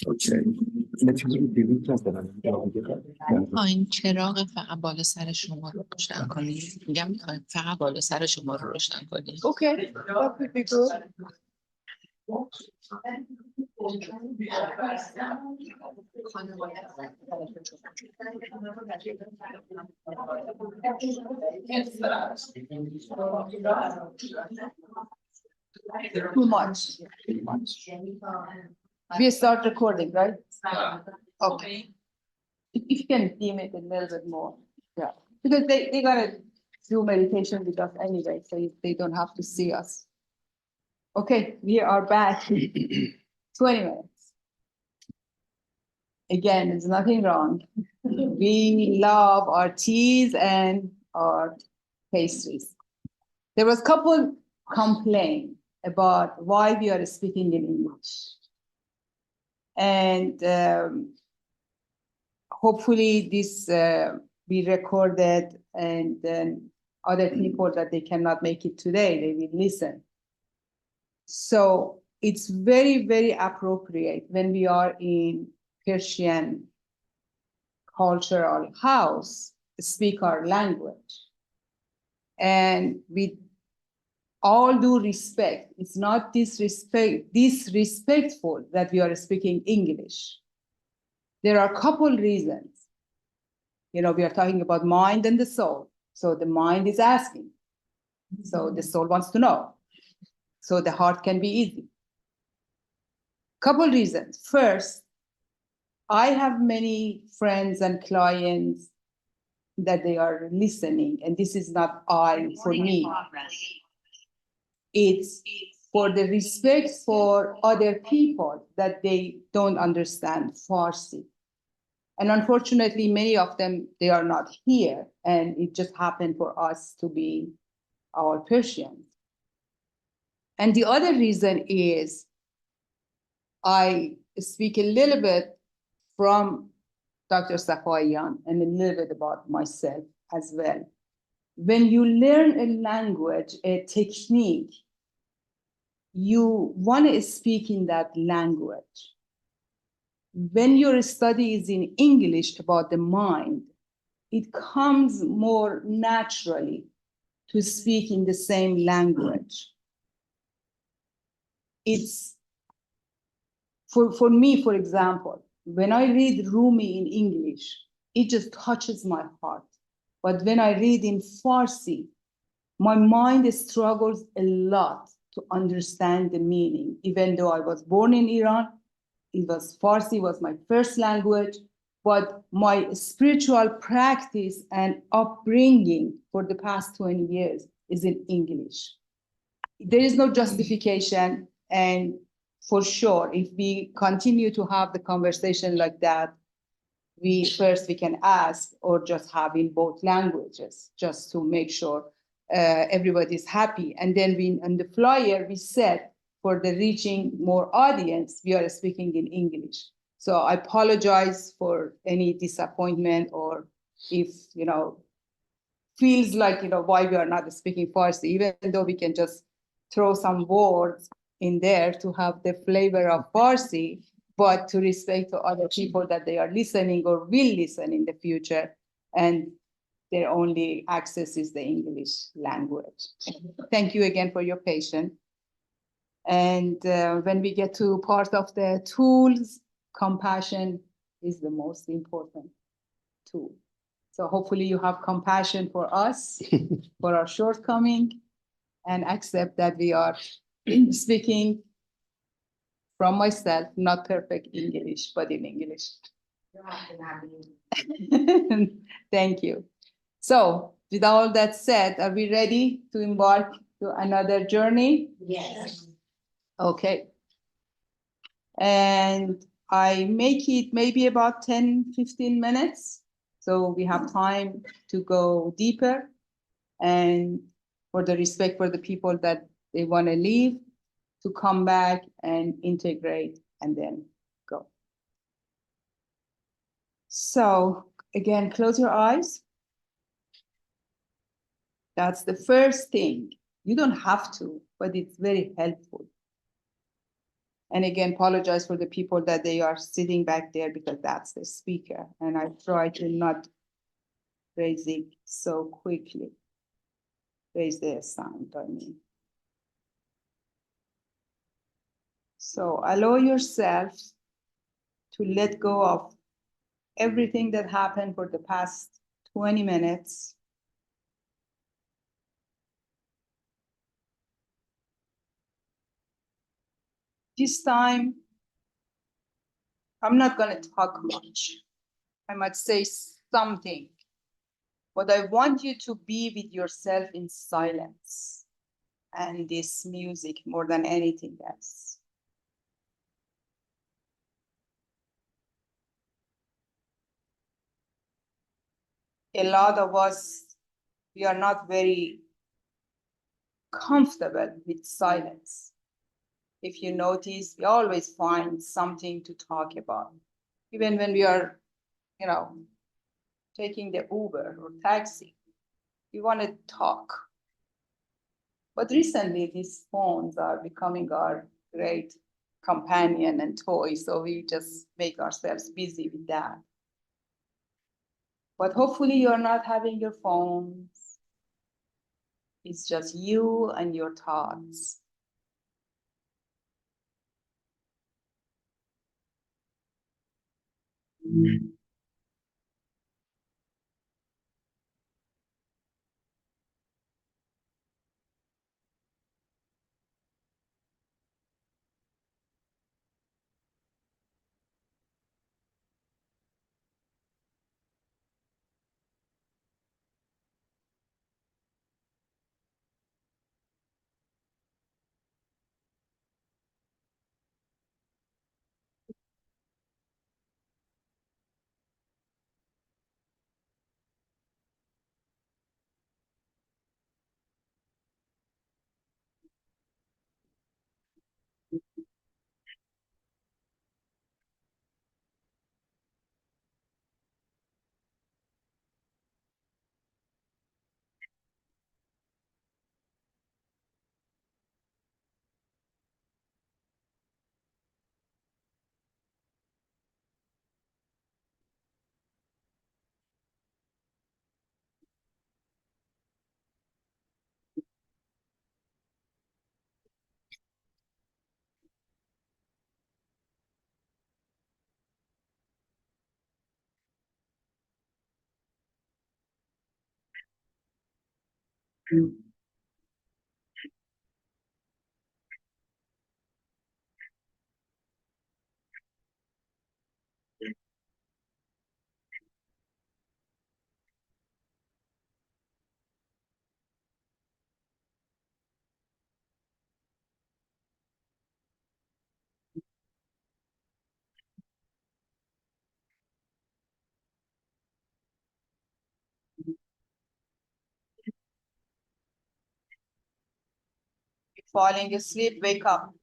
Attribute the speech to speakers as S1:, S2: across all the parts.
S1: اوکی.
S2: این چراغ فقط بالا سر شما رو روشن کنید. میگم فقط بالا سر شما رو روشن کنید.
S3: Okay, that would be good. Too much. We start recording, right? Okay. If you can dim it a little bit more. Yeah. Because they're gonna do meditation with us anyway, so they don't have to see us. Okay, we are back. 20 minutes. Again, there's nothing wrong. We love our teas and our pastries. There was a couple complain about why we are speaking in English. And hopefully this be recorded, and then other people that they cannot make it today, they will listen. So it's very, very appropriate when we are in Persian cultural house, speak our language. And with all due respect, it's not disrespectful that we are speaking English. There are a couple reasons. We are talking about mind and the soul. So the mind is asking. So the soul wants to know. So the heart can be easy. Couple reasons. First, I have many friends and clients that they are listening, and this is not for me. It's for the respect for other people that they don't understand Farsi. And unfortunately, many of them, they are not here, and it just happened for us to be our Persians. And the other reason is I speak a little bit from Dr. Safayan and a little bit about myself as well. When you learn a language, a technique, you want to speak in that language. When your study is in English about the mind, it comes more naturally to speak in the same language. It's, for me, for example, when I read Rumi in English, it just touches my heart. But when I read in Farsi, my mind struggles a lot to understand the meaning. Even though I was born in Iran, Farsi was my first language, but my spiritual practice and upbringing for the past 20 years is in English. There is no justification, and for sure, if we continue to have the conversation like that, we can ask or just have in both languages, just to make sure everybody's happy. And then on the flyer, we said, for the reaching more audience, we are speaking in English. So I apologize for any disappointment, or if, feels like, why we are not speaking Farsi, even though we can just throw some words in there to have the flavor of Farsi, but to respect to other people that they are listening or will listen in the future, and their only access is the English language. Thank you again for your patience. And when we get to part of the tools, compassion is the most important tool. So hopefully you have compassion for us, for our shortcoming, and accept that we are speaking from myself, not perfect English, but in English. Thank you. So with all that said, are we ready to embark to another journey?
S4: Yes.
S3: Okay. And I make it maybe about 10, 15 minutes. So we have time to go deeper, and for the respect for the people that they want to leave, to come back and integrate and then go. So again, close your eyes. That's the first thing. You don't have to, but it's very helpful. And again, apologize for the people that they are sitting back there because that's the speaker. And I try to not raise it so quickly. Raise the sound, I mean. So allow yourself to let go of everything that happened for the past 20 minutes. This time, I'm not going to talk much. I might say something, but I want you to be with yourself in silence and this music more than anything else. A lot of us, we are not very comfortable with silence. If you notice, we always find something to talk about. Even when we are, taking the Uber or taxi, we want to talk. But recently, these phones are becoming our great companion and toy, so we just make ourselves busy with that. But hopefully you're not having your phones. It's just you and your thoughts. You're falling asleep, wake up.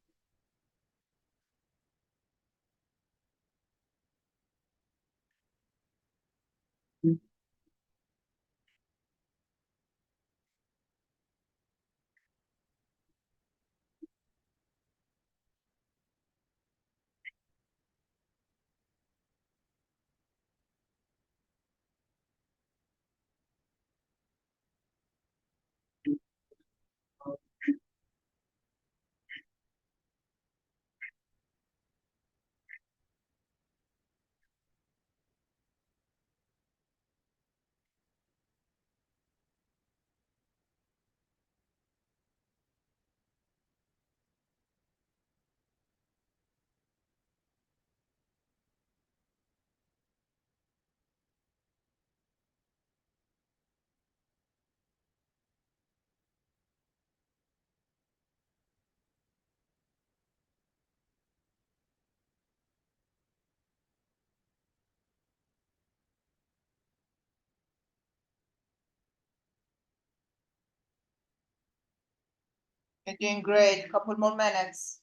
S3: You're doing great. Couple more minutes.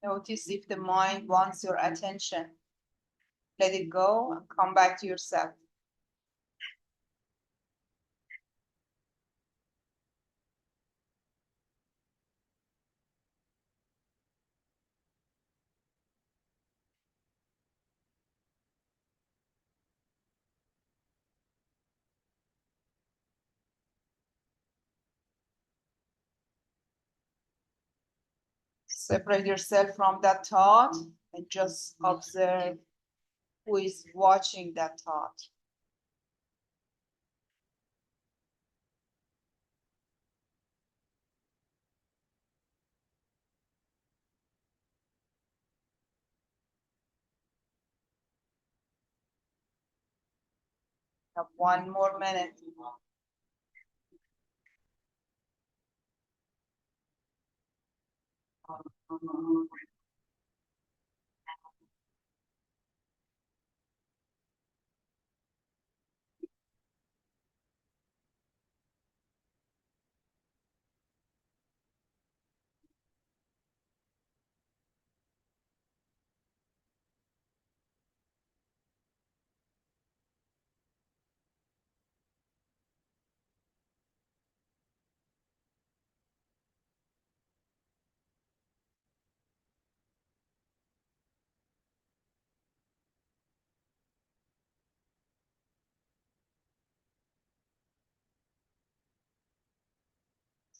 S3: Notice if the mind wants your attention. Let it go and come back to yourself. Separate yourself from that thought and just observe who is watching that thought. Have 1 more minute.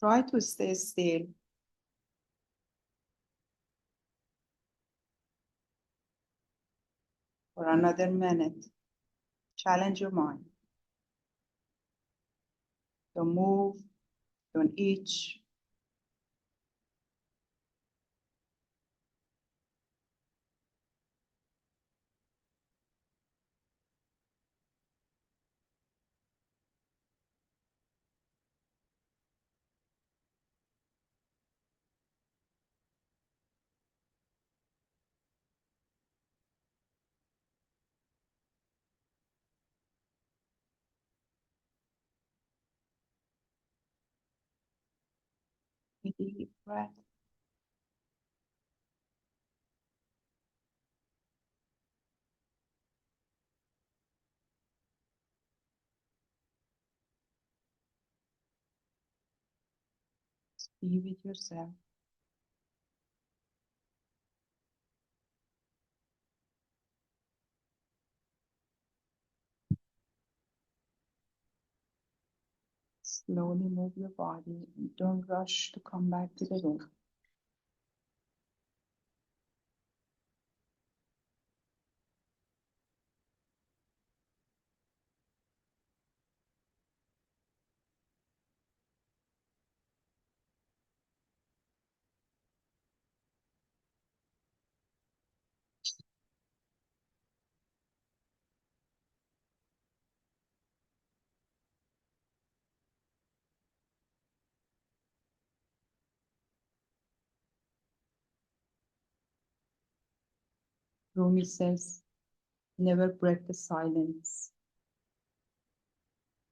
S3: Try to stay still. For another minute. Challenge your mind. Don't move, don't itch. Deep breath. Be with yourself. Slowly move your body and don't rush to come back to the room. Rumi says, never break the silence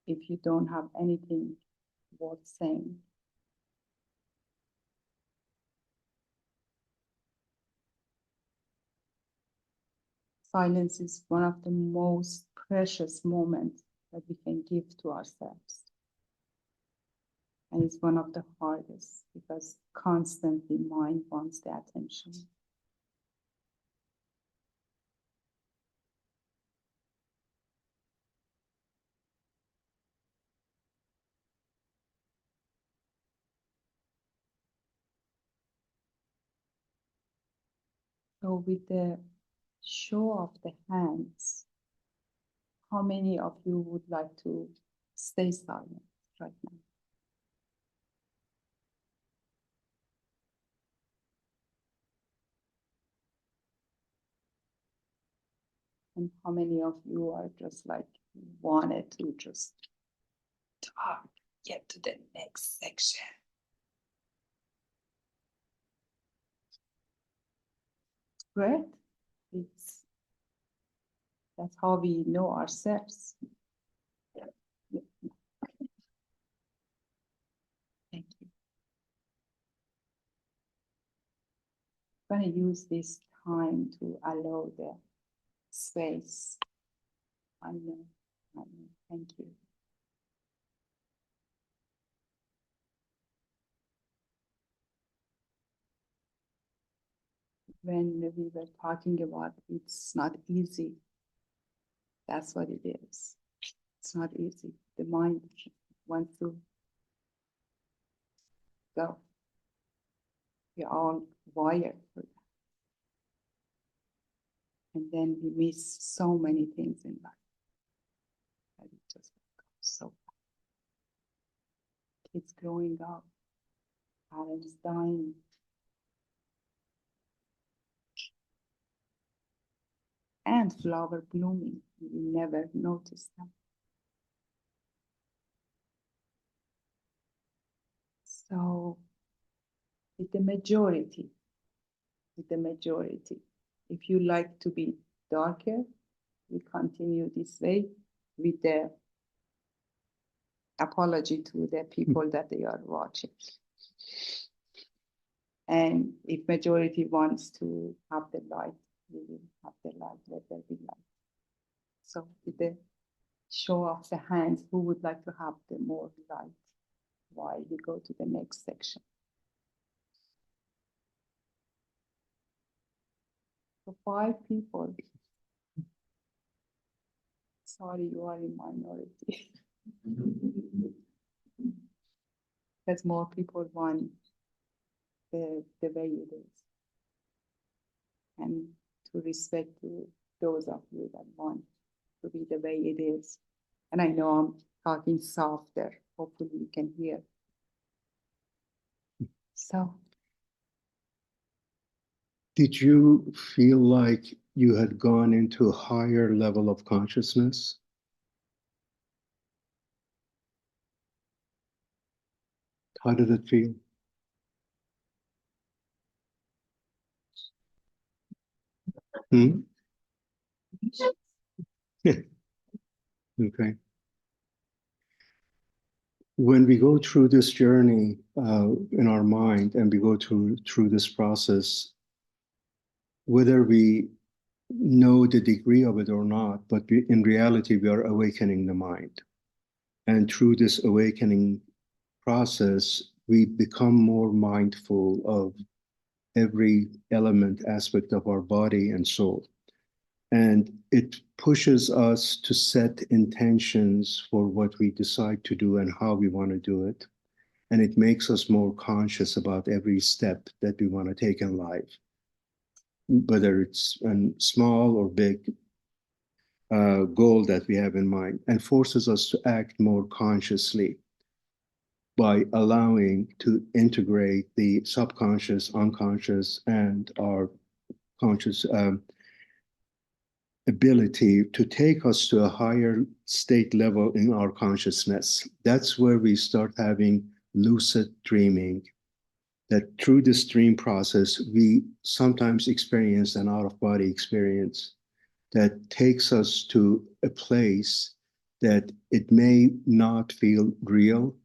S3: if you don't have anything worth saying. Silence is one of the most precious moments that we can give to ourselves. And it's one of the hardest because constantly mind wants the attention. So with the show of the hands, how many of you would like to stay silent right now? And how many of you are just like wanted to just talk, get to the next section? Great. That's how we know ourselves. Thank you. I'm going to use this time to allow the space. I know. Thank you. When we were talking about it's not easy, that's what it is. It's not easy. The mind wants to go. We're all wired for that. And then we miss so many things in life. And it just goes so fast. Kids growing up, parents dying. And flower blooming. We never notice that. So with the majority, if you like to be darker, we continue this way with the apology to the people that they are watching. And if majority wants to have the light, we will have the light, let there be light. So with the show of the hands, who would like to have the more light while we go to the next section? So 5 people. Sorry, you are in minority. Because more people want the way it is. And to respect to those of you that want to be the way it is. And I know I'm talking softer. Hopefully you can hear. So.
S1: Did you feel like you had gone into a higher level of consciousness? How did it feel? Okay. When we go through this journey in our mind and we go through this process, whether we know the degree of it or not, but in reality, we are awakening the mind. And through this awakening process, we become more mindful of every element, aspect of our body and soul. And it pushes us to set intentions for what we decide to do and how we want to do it. And it makes us more conscious about every step that we want to take in life, whether it's a small or big goal that we have in mind, and forces us to act more consciously by allowing to integrate the subconscious, unconscious, and our conscious ability to take us to a higher state level in our consciousness. That's where we start having lucid dreaming, that through this dream process, we sometimes experience an out-of-body experience that takes us to a place that it may not feel real,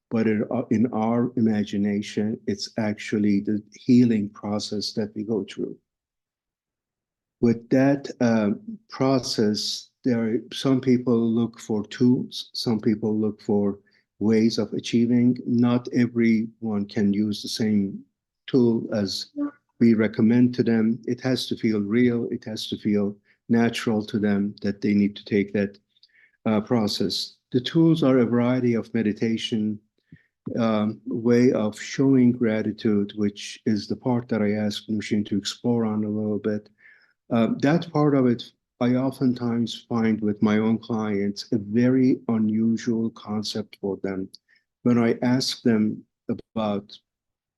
S1: but in our imagination, it's actually the healing process that we go through. With that process, some people look for tools, some people look for ways of achieving. Not everyone can use the same tool as we recommend to them. It has to feel real, it has to feel natural to them that they need to take that process. The tools are a variety of meditation, way of showing gratitude, which is the part that I asked Nushin to explore on a little bit. That part of it, I oftentimes find with my own clients a very unusual concept for them. When I ask them about,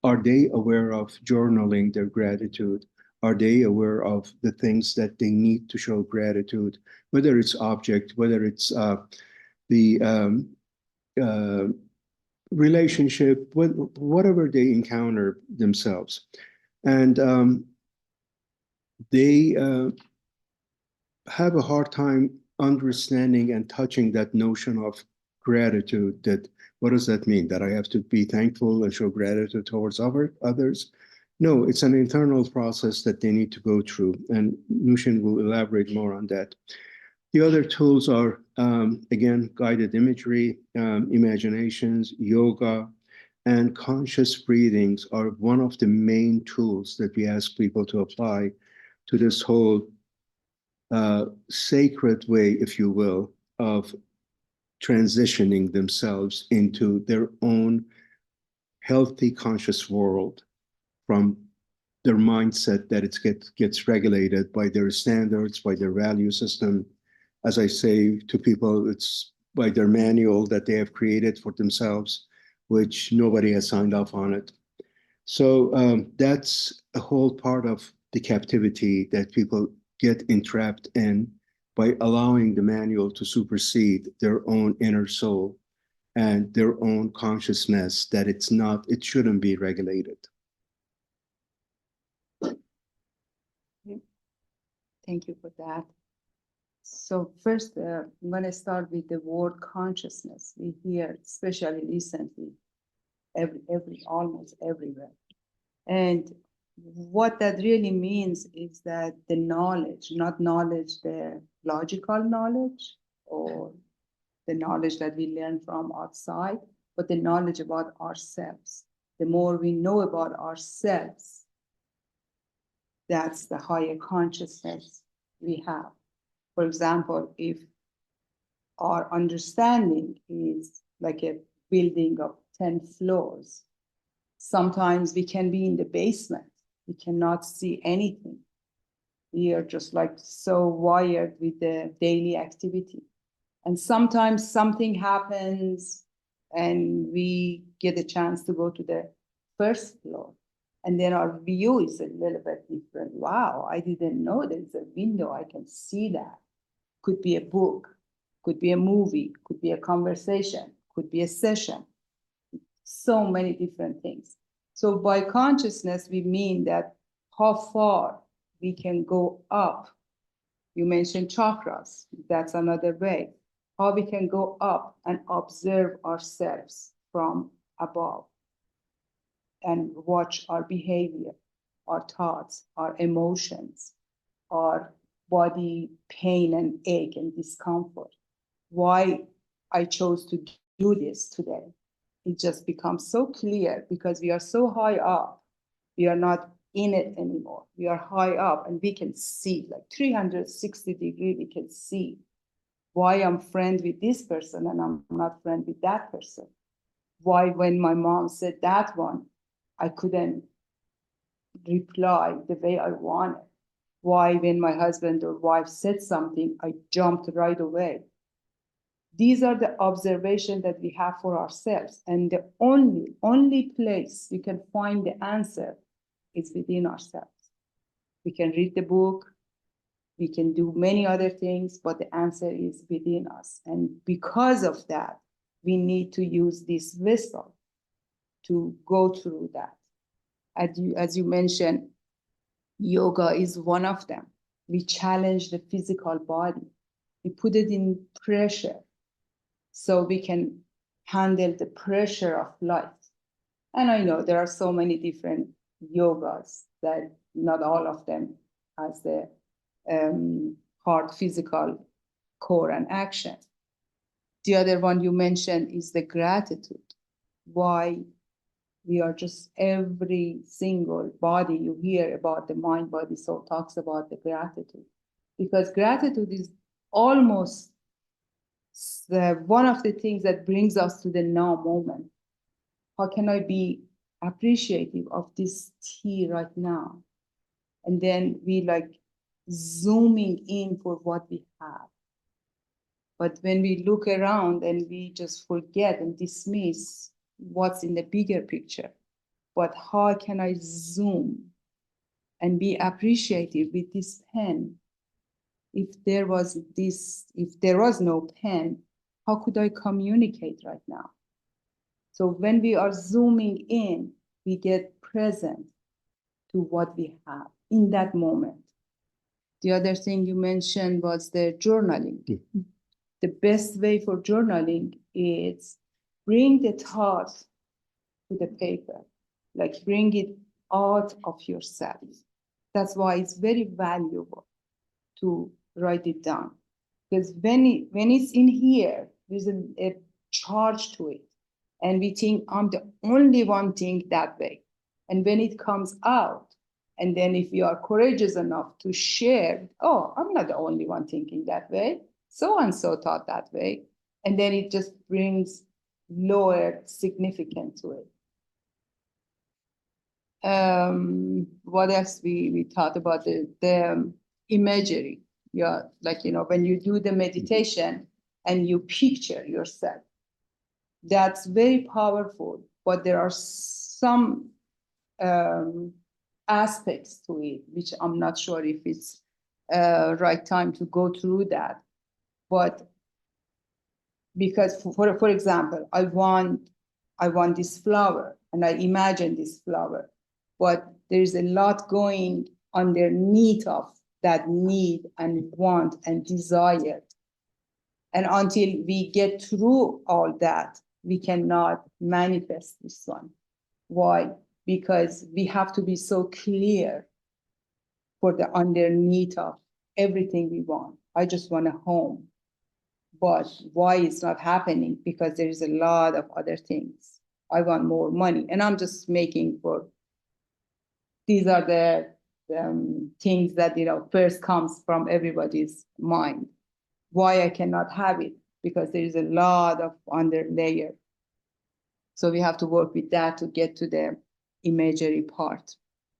S1: are they aware of journaling their gratitude? Are they aware of the things that they need to show gratitude, whether it's object, whether it's the uh, relationship, whatever they encounter themselves. And they have a hard time understanding and touching that notion of gratitude. That what does that mean? That I have to be thankful and show gratitude towards others? No, it's an internal process that they need to go through, and Nushin will elaborate more on that. The other tools are, again, guided imagery, imaginations, yoga, and conscious breathings are one of the main tools that we ask people to apply to this whole sacred way, if you will, of transitioning themselves into their own healthy conscious world from their mindset that it gets regulated by their standards, by their value system. As I say to people, it's by their manual that they have created for themselves, which nobody has signed off on it. So that's a whole part of the captivity that people get entrapped in by allowing the manual to supersede their own inner soul and their own consciousness that it shouldn't be regulated.
S3: Thank you for that. So first, I'm going to start with the word consciousness. We hear, especially recently, almost everywhere. And what that really means is that the knowledge, not knowledge, the logical knowledge or the knowledge that we learn from outside, but the knowledge about ourselves. The more we know about ourselves, that's the higher consciousness we have. For example, if our understanding is like a building of 10 floors, sometimes we can be in the basement. We cannot see anything. We are just like so wired with the daily activity. And sometimes something happens and we get a chance to go to the first floor. And then our view is a little bit different. Wow, I didn't know there's a window. I can see that. Could be a book, could be a movie, could be a conversation, could be a session. So many different things. So by consciousness, we mean that how far we can go up. You mentioned chakras. That's another way. How we can go up and observe ourselves from above and watch our behavior, our thoughts, our emotions, our body pain and ache and discomfort. Why I chose to do this today. It just becomes so clear because we are so high up. We are not in it anymore. We are high up and we can see like 360 degrees, we can see why I'm friend with this person and I'm not friend with that person. Why when my mom said that one, I couldn't reply the way I wanted. Why when my husband or wife said something, I jumped right away. These are the observations that we have for ourselves. And the only place you can find the answer is within ourselves. We can read the book, we can do many other things, but the answer is within us. And because of that, we need to use this vessel to go through that. As you mentioned, yoga is one of them. We challenge the physical body. We put it in pressure so we can handle the pressure of life. And I know there are so many different yogas that not all of them has the hard physical core and action. The other one you mentioned is the gratitude. Why we are just every single body you hear about the mind, body, soul talks about the gratitude. Because gratitude is almost one of the things that brings us to the now moment. How can I be appreciative of this tea right now? And then we like zooming in for what we have. But when we look around and we just forget and dismiss what's in the bigger picture, but how can I zoom and be appreciative with this pen. If there was no pen, how could I communicate right now? So when we are zooming in, we get present to what we have in that moment. The other thing you mentioned was the journaling.
S1: Mhm.
S3: The best way for journaling is bring the thought to the paper, like bring it out of yourself. That's why it's very valuable to write it down. Because when it's in here, there's a charge to it. And we think I'm the only one think that way. And when it comes out, and then if you are courageous enough to share, oh, I'm not the only one thinking that way. So-and-so thought that way. And then it just brings lower significance to it. What else we thought about the imagery. Yeah, like, when you do the meditation and you picture yourself, that's very powerful, but there are some aspects to it, which I'm not sure if it's right time to go through that. But because for example, I want this flower and I imagine this flower, but there's a lot going underneath of that need and want and desire. And until we get through all that, we cannot manifest this one. Why? Because we have to be so clear for the underneath of everything we want. I just want a home. But why it's not happening? Because there is a lot of other things. I want more money. And I'm just making these are the things that, first comes from everybody's mind. Why I cannot have it? Because there is a lot of under layer. So we have to work with that to get to the imagery part.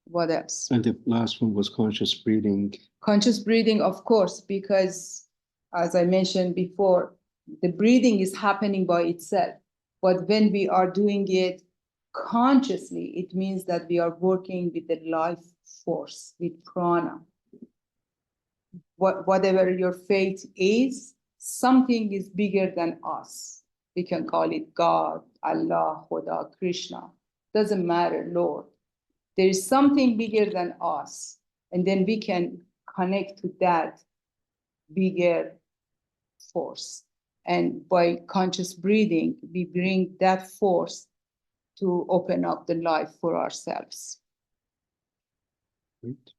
S3: What else?
S1: And the last one was conscious breathing.
S3: Conscious breathing, of course, because as I mentioned before, the breathing is happening by itself. But when we are doing it consciously, it means that we are working with the life force, with prana. Whatever your faith is, something is bigger than us. We can call it God, Allah, Khuda, Krishna. Doesn't matter, Lord. There is something bigger than us. And then we can connect to that bigger force. And by conscious breathing, we bring that force to open up the life for ourselves.
S1: Great.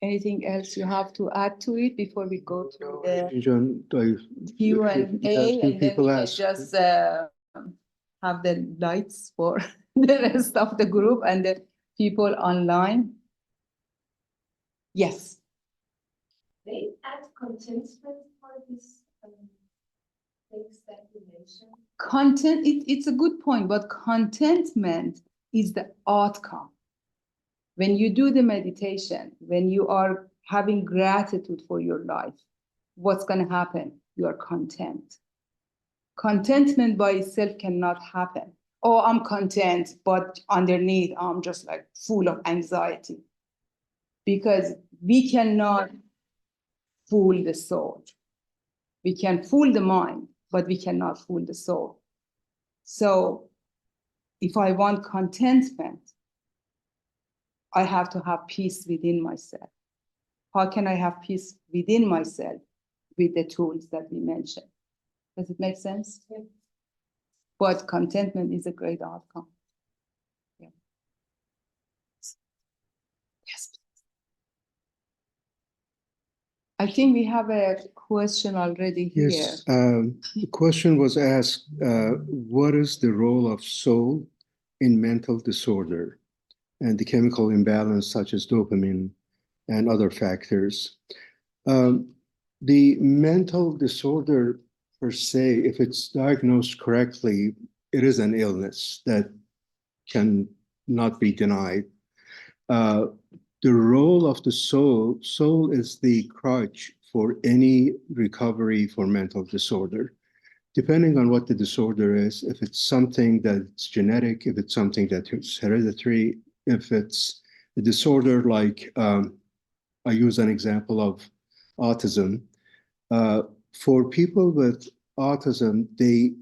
S3: Anything else you have to add to it before we go to the
S1: John,
S3: Q&A, and then we
S1: people
S3: can
S1: ask.
S3: just have the lights for the rest of the group and the people online? Yes.
S4: They add contentment for these things that you mentioned.
S3: Content, it's a good point, but contentment is the outcome. When you do the meditation, when you are having gratitude for your life, what's going to happen? You are content. Contentment by itself cannot happen. Oh, I'm content, but underneath, I'm just like full of anxiety. Because we cannot fool the soul. We can fool the mind, but we cannot fool the soul. So if I want contentment, I have to have peace within myself. How can I have peace within myself with the tools that we mentioned? Does it make sense?
S4: Yeah.
S3: But contentment is a great outcome. Yeah. Yes. I think we have a question already here.
S1: Yes, the question was asked, what is the role of soul in mental disorder and the chemical imbalance such as dopamine and other factors? The mental disorder per se, if it's diagnosed correctly, it is an illness that can not be denied. The role of the soul is the crutch for any recovery for mental disorder, depending on what the disorder is. If it's something that's genetic, if it's something that is hereditary, if it's A disorder like, I use an example of autism. For people with autism, they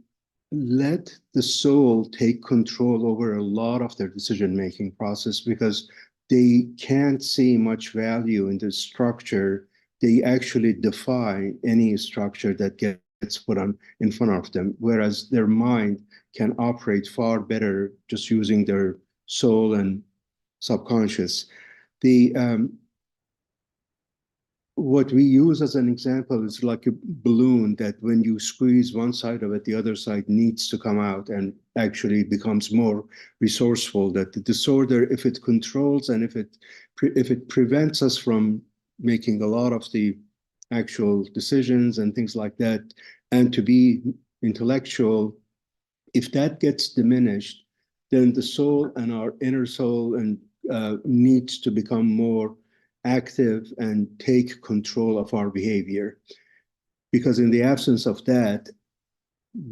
S1: let the soul take control over a lot of their decision-making process because they can't see much value in the structure. They actually defy any structure that gets put on in front of them, whereas their mind can operate far better just using their soul and subconscious. The what we use as an example is like a balloon that when you squeeze one side of it, the other side needs to come out and actually becomes more resourceful. That the disorder, if it controls and if it prevents us from making a lot of the actual decisions and things like that, and to be intellectual, if that gets diminished, then the soul and our inner soul and needs to become more active and take control of our behavior. Because in the absence of that,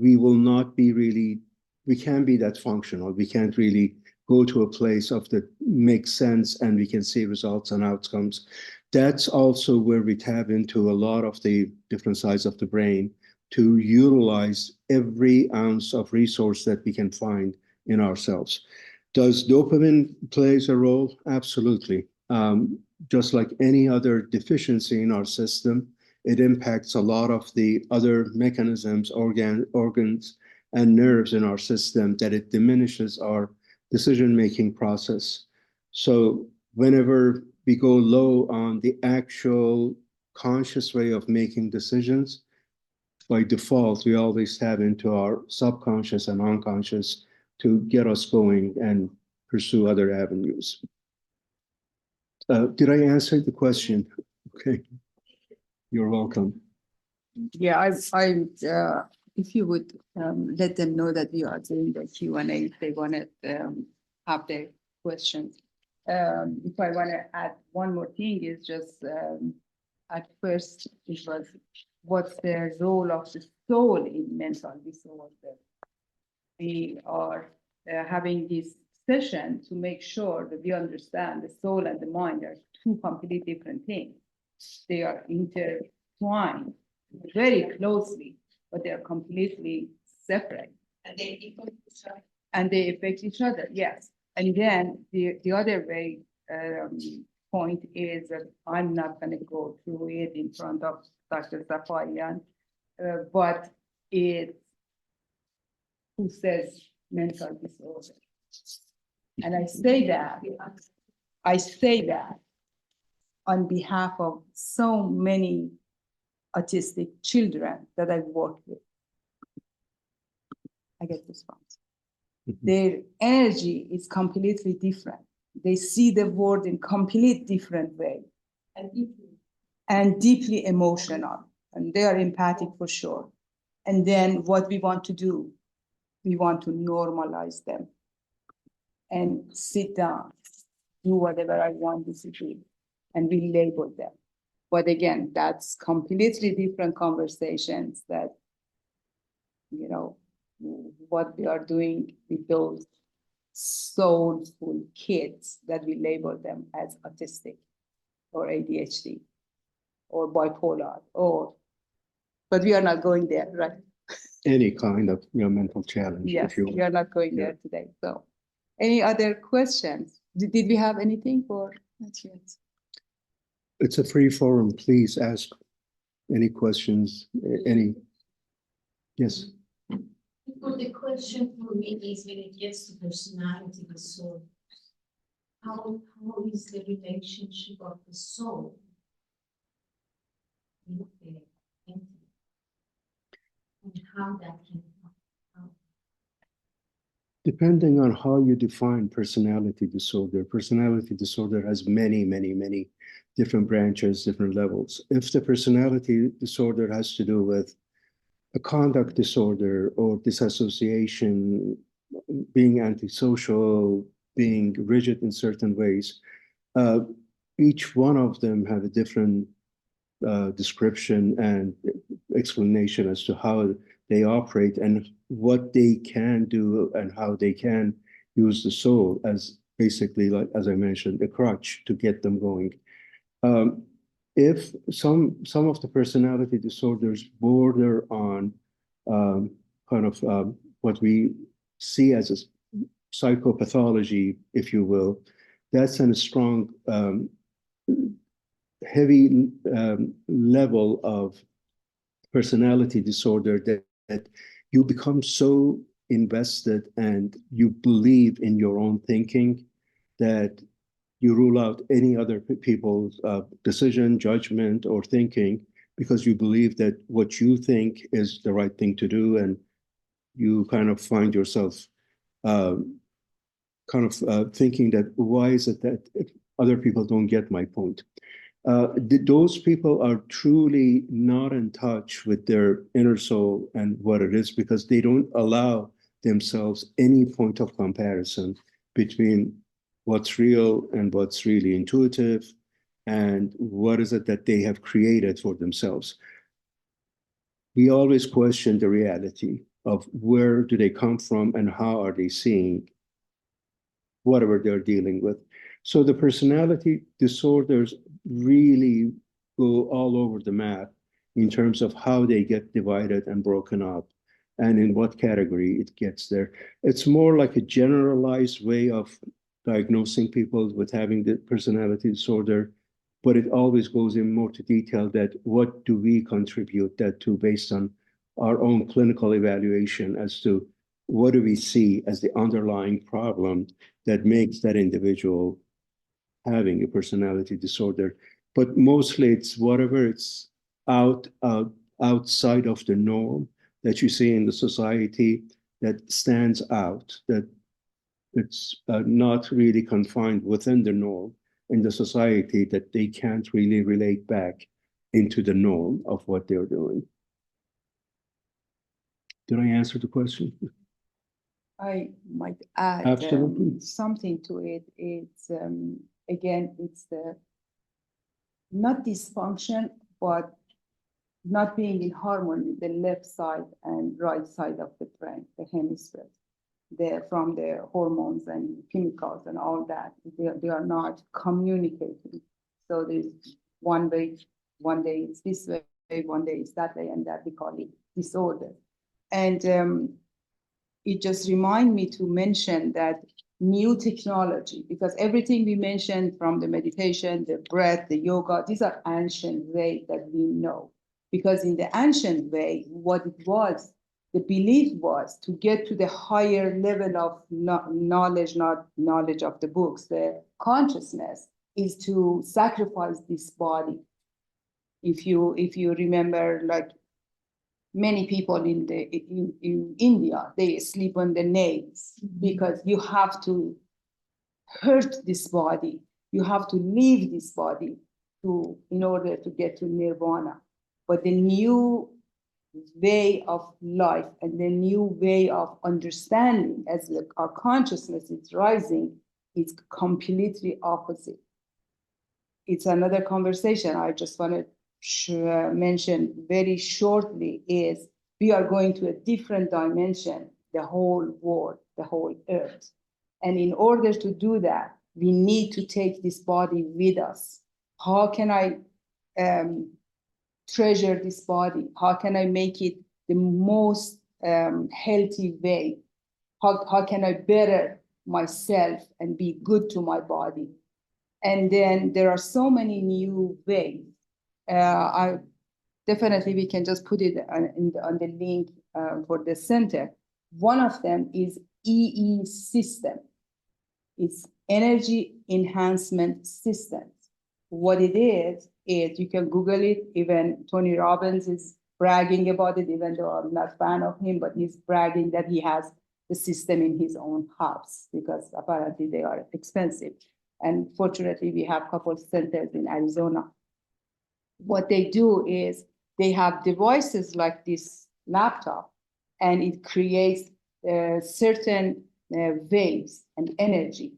S1: we will not be really, we can't be that functional. We can't really go to a place of that makes sense and we can see results and outcomes. That's also where we tap into a lot of the different sides of the brain to utilize every ounce of resource that we can find in ourselves. Does dopamine plays a role? Absolutely. Just like any other deficiency in our system, it impacts a lot of the other mechanisms, organs, and nerves in our system that it diminishes our decision-making process. So whenever we go low on the actual conscious way of making decisions, by default, we always tap into our subconscious and unconscious to get us going and pursue other avenues. Did I answer the question? Okay, you're welcome.
S3: Yeah, if you would let them know that we are doing the Q&A if they want to have their questions. If I want to add one more thing is just at first it was what's the role of the soul in mental disorder. We are having this session to make sure that we understand the soul and the mind are two completely different things. They are intertwined very closely, but they are completely separate.
S2: And they affect each other.
S3: And they affect each other, yes. And then the other way point is that I'm not going to go through it in front of Dr. Safarian, but it's who says mental disorder. And I say that on behalf of so many autistic children that I've worked with. I get response. Their energy is completely different. They see the world in complete different way. And deeply emotional. And they are empathic for sure. And then what we want to do, we want to normalize them and sit down, do whatever I want to do, and we label them. But again, that's completely different conversations that, you know, what we are doing with those soulful kids that we label them as autistic or ADHD or bipolar but we are not going there, right?
S1: Any kind of mental challenge.
S3: Yes,
S1: if you
S3: we are not going there today. So any other questions? Did we have anything or not yet?
S1: It's a free forum. Please ask any questions, any. Yes.
S4: Well, the question for me is when it gets to personality disorders, how is the relationship of the soul with the entity? And how that can help?
S1: Depending on how you define personality disorder has many, many, many different branches, different levels. If the personality disorder has to do with a conduct disorder or disassociation, being antisocial, being rigid in certain ways, each one of them have a different description and explanation as to how they operate and what they can do and how they can use the soul as basically, like as I mentioned, a crutch to get them going. If some of the personality disorders border on kind of what we see as a psychopathology, if you will, that's a strong, heavy level of personality disorder that you become so invested and you believe in your own thinking that you rule out any other people's decision, judgment, or thinking because you believe that what you think is the right thing to do, and you kind of find yourself thinking that why is it that other people don't get my point? Those people are truly not in touch with their inner soul and what it is because they don't allow themselves any point of comparison between what's real and what's really intuitive and what is it that they have created for themselves. We always question the reality of where do they come from and how are they seeing whatever they're dealing with. So the personality disorders really go all over the map in terms of how they get divided and broken up and in what category it gets there. It's more like a generalized way of diagnosing people with having the personality disorder, but it always goes in more to detail that what do we contribute that to based on our own clinical evaluation as to what do we see as the underlying problem that makes that individual having a personality disorder. But mostly it's whatever it's outside of the norm that you see in the society that stands out, that it's not really confined within the norm in the society, that they can't really relate back into the norm of what they're doing. Did I answer the question?
S3: I might add
S1: Absolutely.
S3: something to it. It's again, it's the not dysfunction, but not being in harmony with the left side and right side of the brain, the hemisphere. From the hormones and chemicals and all that, they are not communicating. So there's one way, one day it's this way, one day it's that way, and that we call it disorder. And it just reminds me to mention that new technology, because everything we mentioned from the meditation, the breath, the yoga, these are ancient ways that we know. Because in the ancient way, what it was, the belief was to get to the higher level of knowledge, not knowledge of the books, the consciousness is to sacrifice this body. If you remember, like many people in India, they sleep on the nails because you have to hurt this body. You have to leave this body in order to get to nirvana. But the new way of life and the new way of understanding as our consciousness is rising is completely opposite. It's another conversation I just want to mention very shortly is we are going to a different dimension, the whole world, the whole earth. And in order to do that, we need to take this body with us. How can I treasure this body? How can I make it the most healthy way? How can I better myself and be good to my body? And then there are so many new ways. I definitely we can just put it on the link for the center. One of them is EE system. It's energy enhancement systems. What it is you can Google it. Even Tony Robbins is bragging about it, even though I'm not a fan of him, but he's bragging that he has the system in his own house because apparently they are expensive. And fortunately, we have a couple of centers in Arizona. What they do is they have devices like this laptop, and it creates certain waves and energy.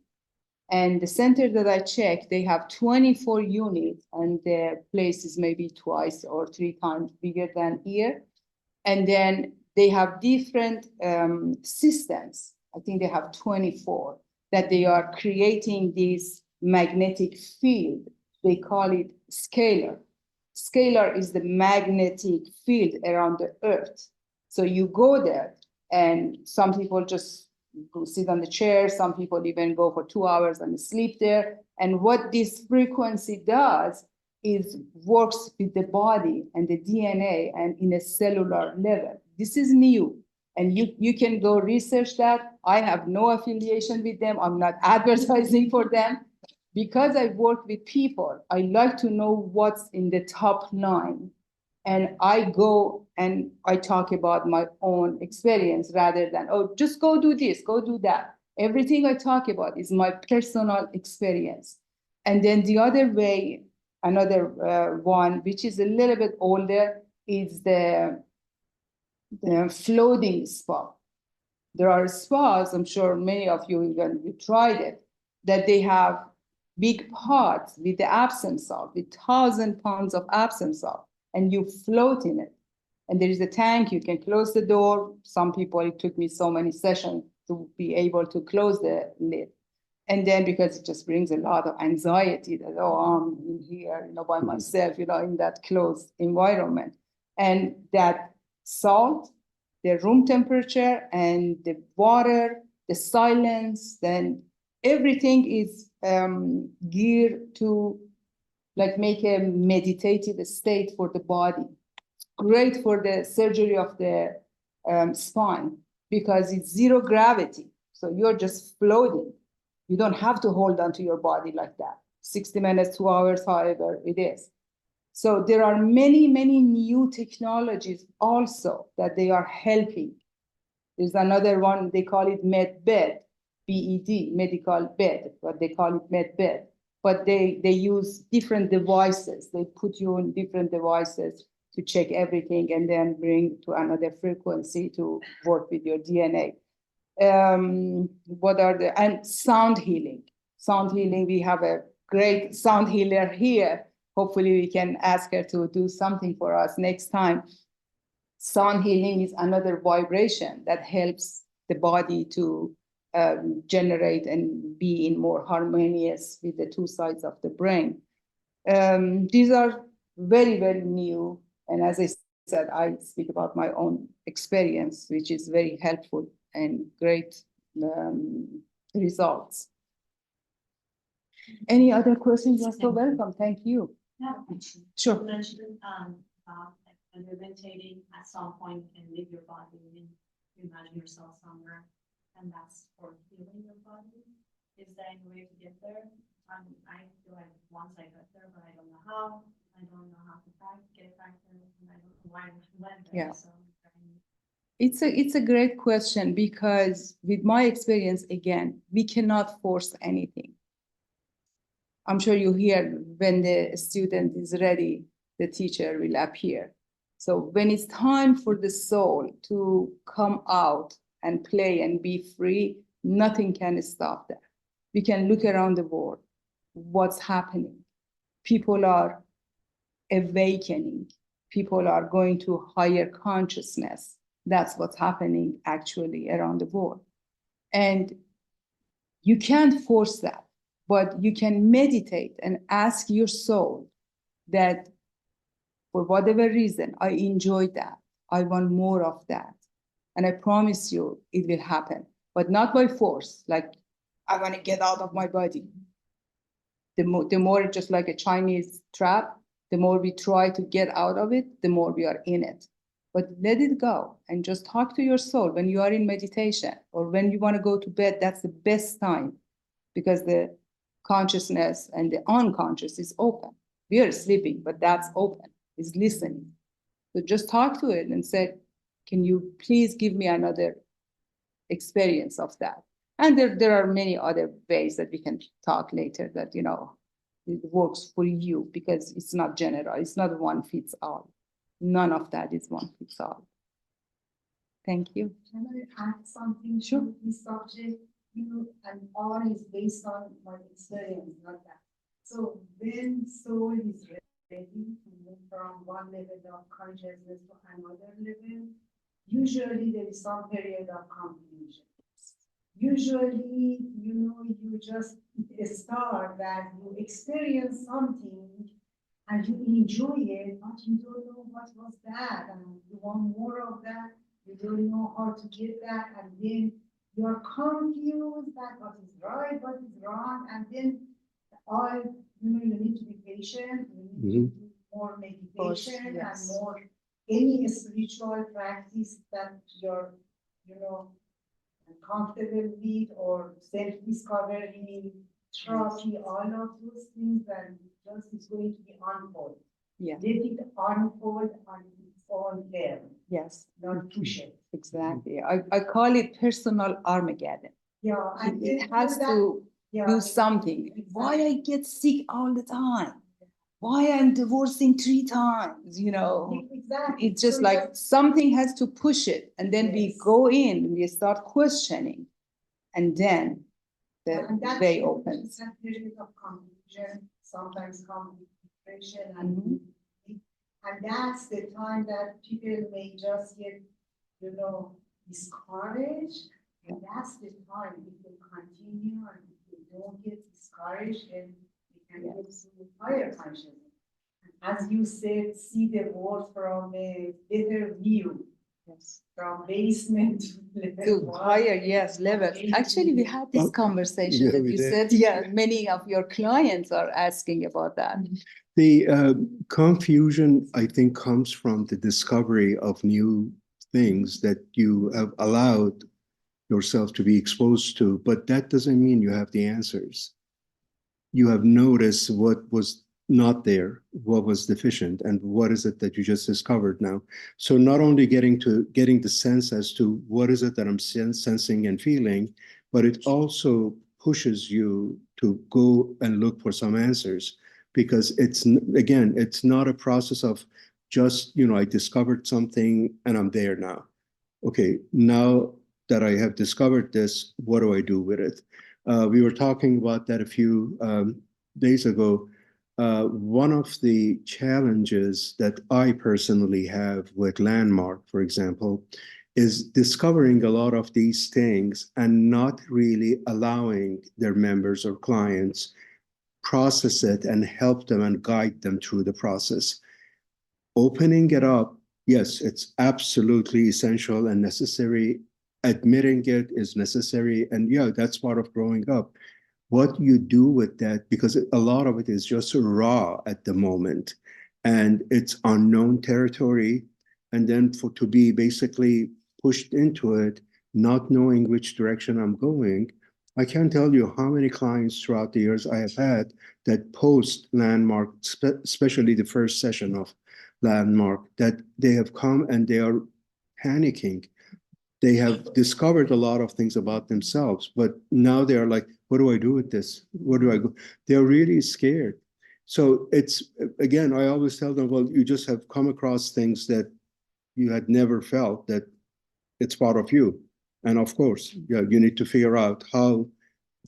S3: And the center that I checked, they have 24 units, and the place is maybe twice or 3 times bigger than here. And then they have different systems. I think they have 24. that they are creating this magnetic field. They call it scalar. Scalar is the magnetic field around the earth. So you go there, and some people just go sit on the chair. Some people even go for 2 hours and sleep there. And what this frequency does is works with the body and the DNA and in a cellular level. This is new. And you can go research that. I have no affiliation with them. I'm not advertising for them. Because I work with people, I like to know what's in the top line. And I go and I talk about my own experience rather than, oh, just go do this, go do that. Everything I talk about is my personal experience. And then the other way, another one, which is a little bit older, is the floating spa. There are spas, I'm sure many of you even you tried it, that they have big pots with the Epsom salt, with 1,000 pounds of Epsom salt, and you float in it. And there is a tank, you can close the door. Some people, it took me so many sessions to be able to close the lid. And then because it just brings a lot of anxiety that, oh, I'm in here, by myself, in that closed environment. And that salt, the room temperature and the water, the silence, then everything is geared to make a meditative state for the body. Great for the surgery of the spine because it's zero gravity. So you're just floating. You don't have to hold on to your body like that. 60 minutes, 2 hours, however it is. So there are many, many new technologies also that they are helping. There's another one, they call it MedBed, BED, medical bed, but they call it MedBed. But they use different devices. They put you in different devices to check everything and then bring to another frequency to work with your DNA. And sound healing. Sound healing, we have a great sound healer here. Hopefully we can ask her to do something for us next time. Sound healing is another vibration that helps the body to generate and be in more harmonious with the two sides of the brain. These are very, very new. And as I said, I speak about my own experience, which is very helpful and great results. Any other questions? You're so welcome. Thank you.
S4: Yeah.
S3: Sure.
S4: You mentioned about when you're meditating at some point and leave your body and imagine yourself somewhere, and that's for healing your body. Is there any way to get there? I feel like once I got there, but I don't know how. I don't know how to get back there, and I don't know why I went there.
S3: Yeah.
S4: So
S3: It's a great question because with my experience, again, we cannot force anything. I'm sure you hear when the student is ready, the teacher will appear. So when it's time for the soul to come out and play and be free, nothing can stop that. We can look around the world, what's happening. People are awakening. People are going to higher consciousness. That's what's happening actually around the world. And you can't force that, but you can meditate and ask your soul that for whatever reason, I enjoyed that. I want more of that. And I promise you it will happen, but not by force. Like, I want to get out of my body. The more just like a Chinese trap, the more we try to get out of it, the more we are in it. But let it go and just talk to your soul when you are in meditation or when you want to go to bed. That's the best time because the consciousness and the unconscious is open. We are sleeping, but that's open, is listening. So just talk to it and say, can you please give me another experience of that? And there are many other ways that we can talk later that, it works for you because it's not general. It's not one fits all. None of that is one fits all. Thank you.
S5: Can I add something
S3: Sure.
S5: to this subject? And all is based on my experience, not that. So when soul is ready to move from one level of consciousness to another level, usually there is some period of confusion. usually, you just start that you experience something and you enjoy it, but you don't know what was that, and you want more of that, you don't know how to get that, and then you're confused that what is right, what is wrong, and then all, you need to be patient, you need to do more meditation
S3: yes.
S5: and more any spiritual practice that you're, comfortable with, or self-discovery, therapy, all of those things that just is going to be unfold.
S3: Yeah.
S5: Let it unfold on its own level,
S3: Yes,
S5: not push it.
S3: exactly. I call it personal Armageddon.
S5: Yeah, and
S3: It
S5: then
S3: has
S5: that-
S3: to
S5: yeah,
S3: do something. Why I get sick all the time? Why I'm divorcing 3 times,
S5: exactly.
S3: It's just
S5: So
S3: like something has to push it, and then we
S5: Yes.
S3: go in, we start questioning, and then the
S5: and that
S3: way
S5: shows
S3: opens.
S5: that period of confusion, sometimes come with depression,
S3: Mhm.
S5: and that's the time that people may just get, discouraged. And that's the time if they continue and if they don't get discouraged, then they can get to higher consciousness. And as you said, see the world from a better view,
S3: Yes.
S5: from basement to
S3: To
S5: level
S3: higher,
S5: one.
S3: yes, level. Actually, we had this
S1: Well,
S3: conversation
S1: yeah,
S3: that
S1: we
S3: you
S1: did.
S3: said, yeah, many of your clients are asking about that.
S1: The confusion, I think, comes from the discovery of new things that you have allowed yourself to be exposed to, but that doesn't mean you have the answers. You have noticed what was not there, what was deficient, and what is it that you just discovered now. So not only getting the sense as to what is it that I'm sensing and feeling, but it also pushes you to go and look for some answers, because it's not a process of just, I discovered something and I'm there now. Okay, now that I have discovered this, what do I do with it? We were talking about that a few days ago. One of the challenges that I personally have with Landmark, for example, is discovering a lot of these things and not really allowing their members or clients process it and help them and guide them through the process. Opening it up, yes, it's absolutely essential and necessary. Admitting it is necessary. And yeah, that's part of growing up. What you do with that, because a lot of it is just raw at the moment and it's unknown territory. And then to be basically pushed into it, not knowing which direction I'm going. I can't tell you how many clients throughout the years I have had that post Landmark, especially the first session of Landmark, that they have come and they are panicking. They have discovered a lot of things about themselves, but now they are like, what do I do with this? Where do I go? They're really scared. So it's, again, I always tell them, well, you just have come across things that you had never felt, that it's part of you. And of course, yeah, you need to figure out how,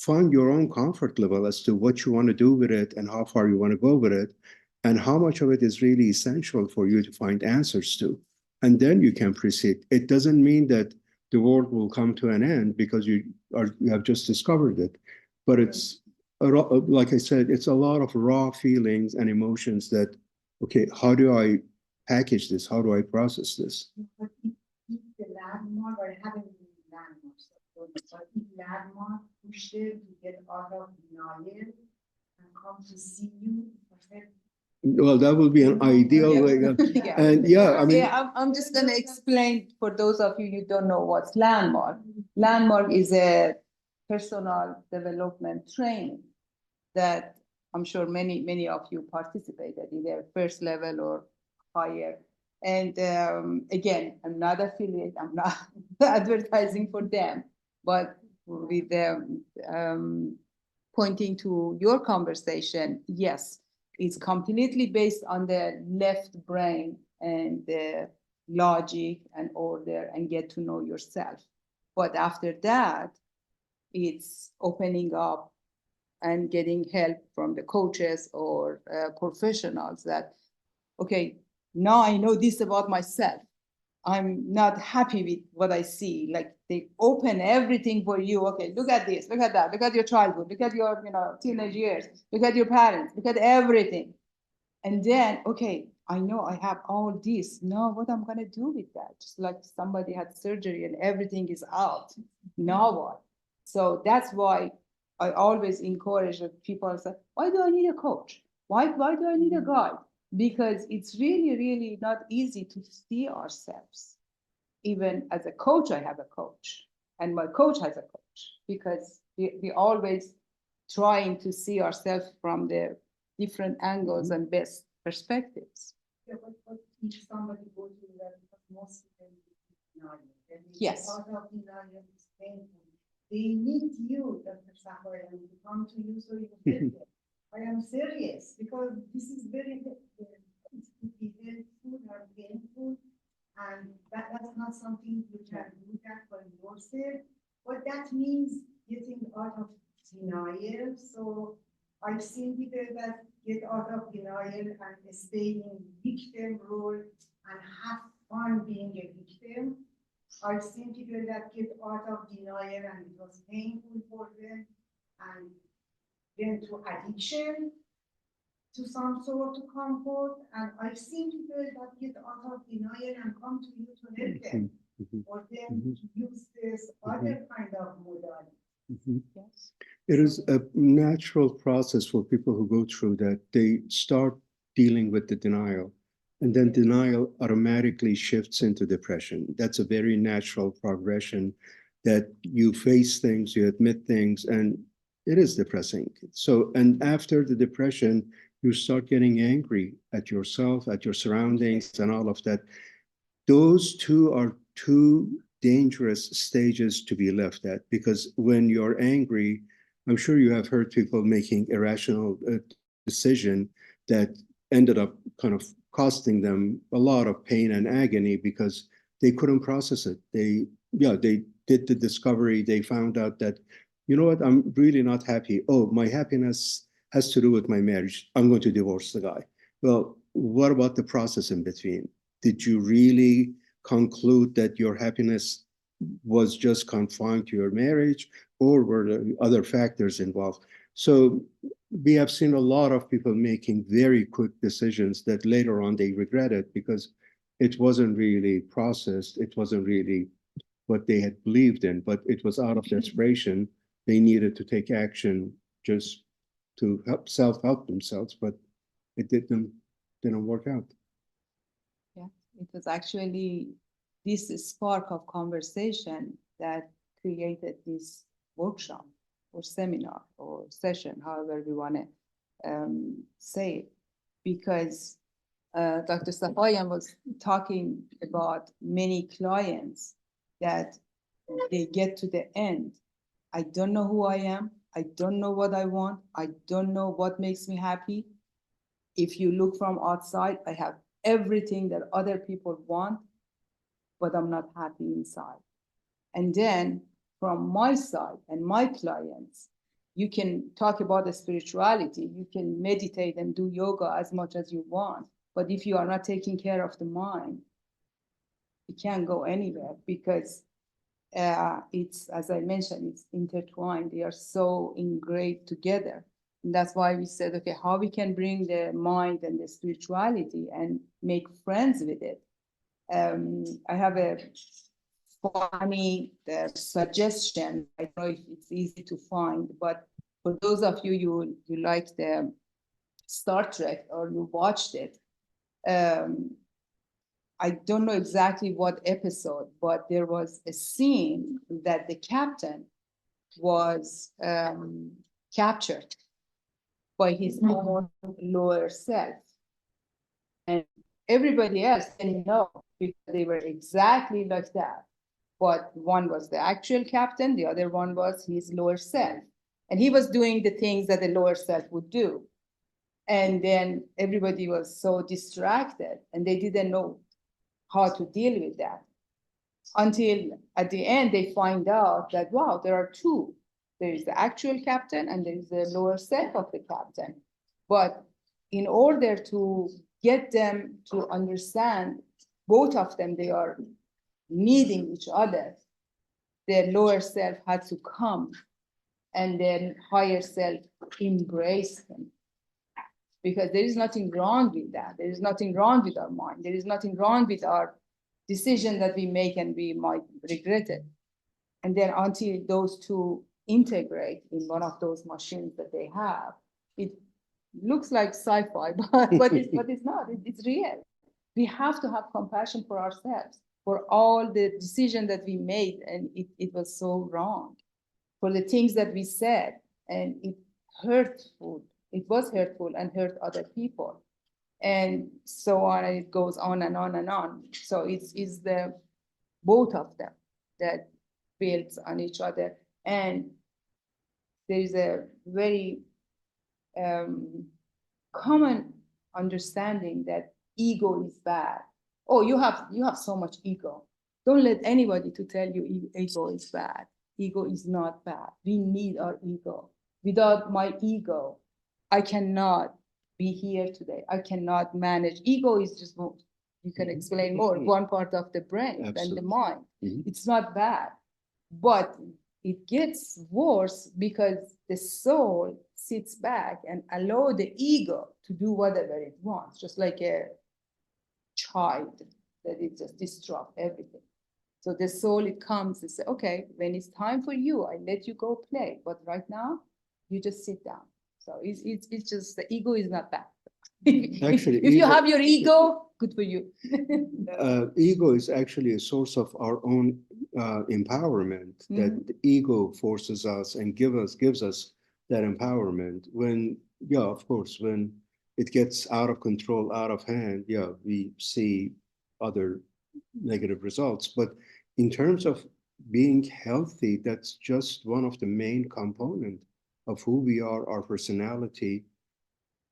S1: find your own comfort level as to what you want to do with it and how far you want to go with it, and how much of it is really essential for you to find answers to. And then you can proceed. It doesn't mean that the world will come to an end because you have just discovered it. But it's, like I said, it's a lot of raw feelings and emotions that, okay, how do I package this? How do I process this?
S5: But if the landmark, or having landmarks, but if landmark pushed them to get out of denial and come to see you,
S1: Well, that would be an ideal way.
S3: Yeah.
S1: And yeah, I mean,
S3: Yeah, I'm just gonna explain for those of you who don't know what's Landmark. Landmark is a personal development training that I'm sure many of you participated, either first level or higher. And again, I'm not affiliate, I'm not advertising for them, but with pointing to your conversation, yes, it's completely based on the left brain and the logic and order and get to know yourself. But after that, it's opening up and getting help from the coaches or professionals that, okay, now I know this about myself. I'm not happy with what I see. Like they open everything for you. Okay, look at this, look at that, look at your childhood, look at your, teenage years, look at your parents, look at everything. And then, okay, I know I have all this. Now what I'm gonna do with that? Just like somebody had surgery and everything is out. Now what? So that's why I always encourage that people say, why do I need a coach? Why do I need a guide? Because it's really, really not easy to see ourselves. Even as a coach, I have a coach, and my coach has a coach, because we always trying to see ourselves from the different angles and best perspectives.
S5: Yeah, but each somebody go through that, because most people denial.
S3: Yes.
S5: Part of denial is painful. They need you, Dr. Sahar, and to come to you so you help them. I am serious, because this is very, it could be helpful or painful, and that's not something you can look at for yourself. But that means getting out of denial. So I've seen people that get out of denial and stay in victim role and have fun being a victim. I've seen people that get out of denial and it was painful for them and went to addiction to some sort of comfort. And I've seen people that get out of denial and come to you to help them, or them to use this other kind of modality.
S3: Yes.
S1: It is a natural process for people who go through that. They start dealing with the denial, and then denial automatically shifts into depression. That's a very natural progression, that you face things, you admit things, and it is depressing. So, and after the depression, you start getting angry at yourself, at your surroundings, and all of that. Those two are two dangerous stages to be left at, because when you're angry, I'm sure you have heard people making irrational decision that ended up kind of costing them a lot of pain and agony because they couldn't process it. They did the discovery. They found out that, you know what, I'm really not happy. Oh, my happiness has to do with my marriage. I'm going to divorce the guy. Well, what about the process in between? Did you really conclude that your happiness was just confined to your marriage, or were there other factors involved? So we have seen a lot of people making very quick decisions that later on they regret it because it wasn't really processed. It wasn't really what they had believed in, but it was out of desperation. They needed to take action just to help self-help themselves, but it didn't work out.
S3: Yeah, it was actually this spark of conversation that created this workshop or seminar or session, however we want to say it, because Dr. Safayan was talking about many clients that they get to the end. I don't know who I am. I don't know what I want. I don't know what makes me happy. If you look from outside, I have everything that other people want, but I'm not happy inside. And then from my side and my clients, you can talk about the spirituality, you can meditate and do yoga as much as you want. But if you are not taking care of the mind, you can't go anywhere, because it's, as I mentioned, it's intertwined. They are so engraved together. And that's why we said, okay, how we can bring the mind and the spirituality and make friends with it. I have a funny suggestion. I don't know if it's easy to find, but for those of you like the Star Trek or you watched it, I don't know exactly what episode, but there was a scene that the captain was captured by his own lower self. And everybody else didn't know, because they were exactly like that. But one was the actual captain, the other one was his lower self. And he was doing the things that the lower self would do. And then everybody was so distracted and they didn't know how to deal with that. Until at the end, they find out that, wow, there are two. There is the actual captain and there is the lower self of the captain. But in order to get them to understand both of them, they are needing each other. Their lower self had to come and then higher self embrace him. Because there is nothing wrong with that. There is nothing wrong with our mind. There is nothing wrong with our decision that we make and we might regret it. And then until those two integrate in one of those machines that they have, it looks like sci-fi, but it's not. It's real. We have to have compassion for ourselves, for all the decision that we made, and it was so wrong, for the things that we said, and it was hurtful and hurt other people, and so on, and it goes on and on and on. So it's the both of them that builds on each other, and there is a very common understanding that ego is bad. Oh, you have so much ego. Don't let anybody to tell you ego is bad. Ego is not bad. We need our ego. Without my ego, I cannot be here today. I cannot manage. Ego is just, you can explain more, one part of the brain and the mind. It's not bad, but it gets worse because the soul sits back and allow the ego to do whatever it wants, just like a child that it just disrupt everything. So the soul, it comes and say, okay, when it's time for you, I let you go play, but right now you just sit down. So it's just, the ego is not bad.
S1: Actually,
S3: if you have your ego, good for you.
S1: Ego is actually a source of our own empowerment, that the ego forces us and gives us that empowerment. When, yeah, of course, when it gets out of control, out of hand, yeah, we see other negative results. But in terms of being healthy, that's just one of the main components of who we are, our personality.